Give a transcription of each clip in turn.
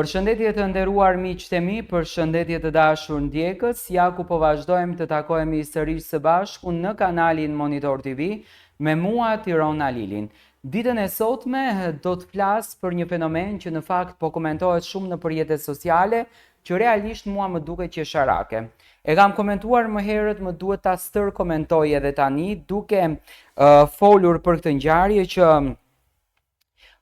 Përshëndetje të nderuar miqtë e mi, përshëndetje të dashur ndjekës, ja ku po vazhdojmë të takohemi sërish së bashku në kanalin Monitor TV me mua Tirona Lilin. Ditën e sotme do të flas për një fenomen që në fakt po komentohet shumë në rrjetet sociale, që realisht mua më duket qesharake. E kam komentuar më herët, më duhet ta stër komentoj edhe tani, duke folur për këtë ngjarje që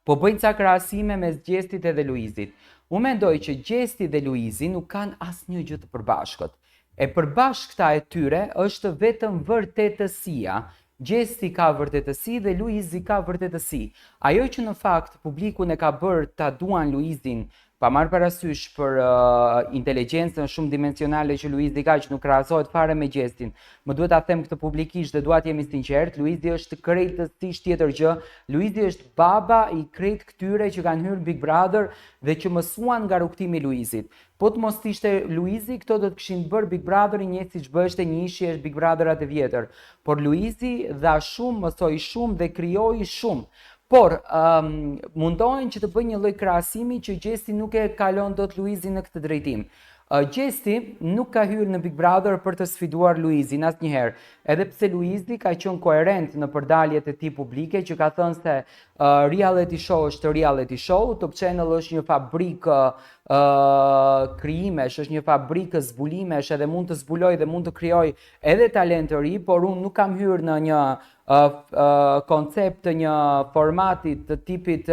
po bëjnë ca krahasime mes Gjestit edhe Luizit. Unë mendoj që Gjesti dhe Luizi nuk kanë asnjë gjë të përbashkët. E përbashkëta e tyre është vetëm vërtetësia. Gjesti ka vërtetësi dhe Luizi ka vërtetësi. Ajo që në fakt publikun e ka bërë ta duan Luizin, pa marrë parasysh për inteligjencën shumë dimensionale që Luizi ka, që nuk krahasohet fare me Gjestin. Më duhet ta them këtë publikisht dhe dua të jemi sinqert, Luizi është krejtësisht tjetër gjë. Luizi është baba i krejt këtyre që kanë hyrë Big Brother dhe që mësuan nga rrugtimi i Luizit. Po të mos ishte Luizi, këto do të kishin bërë Big Brotherin një siç bëhej një ishi është Big Brotherat e vjetër. Por Luizi dha shumë, mësoi shumë dhe krijoi shumë. Por mundohen që të bëjnë një lloj krahasimi që Gjesti nuk e kalon dot Luizin në këtë drejtim. Gjesti nuk ka hyrë në Big Brother për të sfiduar Luizin asnjëherë, edhe pse Luizi ka qenë koherent në përdaljet e tij publike, që ka thënë se reality show është reality show, Top Channel është një fabrikë krijimesh, është një fabrikë zbulimesh, edhe mund të zbuloj dhe mund të krijoj edhe talent të ri, por unë nuk kam hyrë në një koncept të një formati të tipit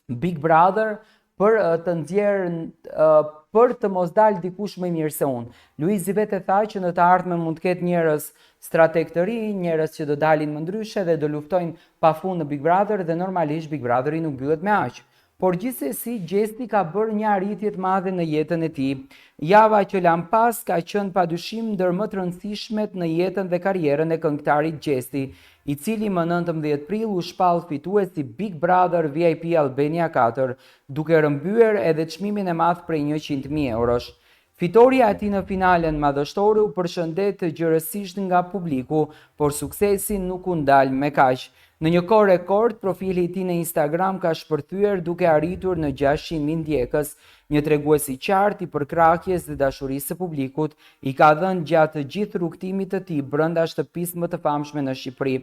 Big Brother për të nxjerrë për të mos dalë dikush më mirë se unë. Luizi vetë tha që në të ardhmen mund të ketë njerëz strateg të ri, njerëz që do dalin më ndryshe dhe do luftojnë pafund në Big Brother dhe normalisht Big Brotheri nuk mbyllet me aq. Por gjithsesi Gjesti ka bërë një arritje të madhe në jetën e tij. Java që lan pas ka qenë padyshim ndër më të rëndësishmet në jetën dhe karrierën e këngëtarit Gjesti, i cili më 19 prill u shpall fituesi Big Brother VIP Albania 4, duke rrëmbyer edhe çmimin e madh prej 100.000 eurosh. Fitoria e tij në finalen madhështore u përshëndet gjërësisht nga publiku, por suksesi nuk u ndal me kaq. Në një kohë rekord, profili i tij në Instagram ka shpërthyer duke arritur në 600.000 ndjekës, një tregues i qartë i përkrahjes dhe dashurisë së publikut, i ka dhënë gjatë gjithë rrugtimit të tij brenda shtëpisë më të famshme në Shqipëri.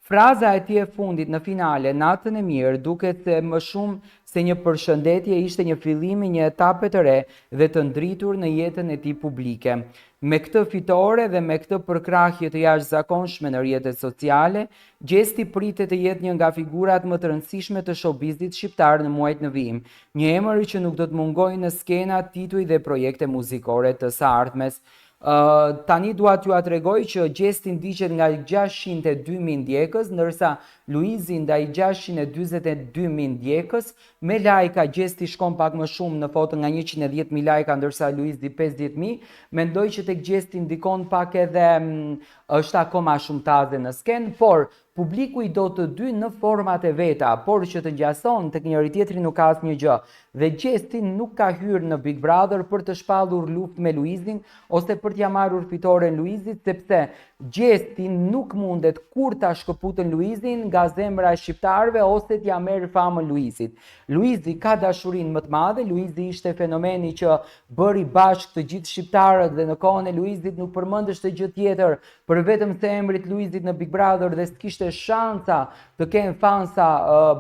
Fraza e tij e fundit në finale, natën e mirë, duket se më shumë se një përshëndetje ishte një fillim i një etape të re dhe të ndritur në jetën e tij publike. Me këtë fitore dhe me këtë përkrahje të jashtëzakonshme në rrjetet sociale, Gjesti pritet të jetë një nga figurat më të rëndësishme të showbizit shqiptar në muajt në vijim, një emër që nuk do të mungojë në skena, tituj dhe projekte muzikore të së ardhmes. Tani dua t'ju tregoj që Gjesti ndiqet nga 602.000 ndjekës, ndërsa Luizi ndaj 642.000 ndjekës. Me lajka Gjesti shkon pak më shumë në foto, nga 110.000 lajka, ndërsa Luizi 50.000. Mendoj që tek Gjesti ndikon pak edhe është akoma shumë taze në skenë, por publiku i do të dy në format e veta, por që të ngjason tek njëri tjetri nuk ka asnjë gjë. Dhe Gjesti nuk ka hyrë në Big Brother për të shpallur luftë me Luizin ose për t'ia marrur fitoren Luizit, sepse Gjesti nuk mundet kur ta shkëputën Luizin nga zemra e shqiptarëve ose t'ia merr famën Luizit. Luizi ka dashurinë më të madhe, Luizi ishte fenomeni që bëri bashkë të gjithë shqiptarët dhe në kohën e Luizit nuk përmendesh të gjë tjetër për vetëm se emrit Luizit në Big Brother dhe s'kishte shansa të kenë fansa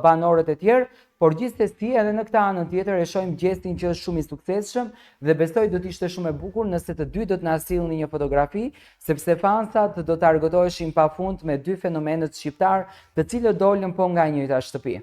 banorët e tjerë. Por gjithsesi edhe në këtë anën tjetër e shohim Gjestin që është shumë i suksesshëm dhe besoj do të ishte shumë e bukur nëse të dy do të na sillnin një fotografi, sepse fansat do të argëtoheshin pafund me dy fenomenët shqiptar, të cilët dolën po nga e njëjta shtëpi.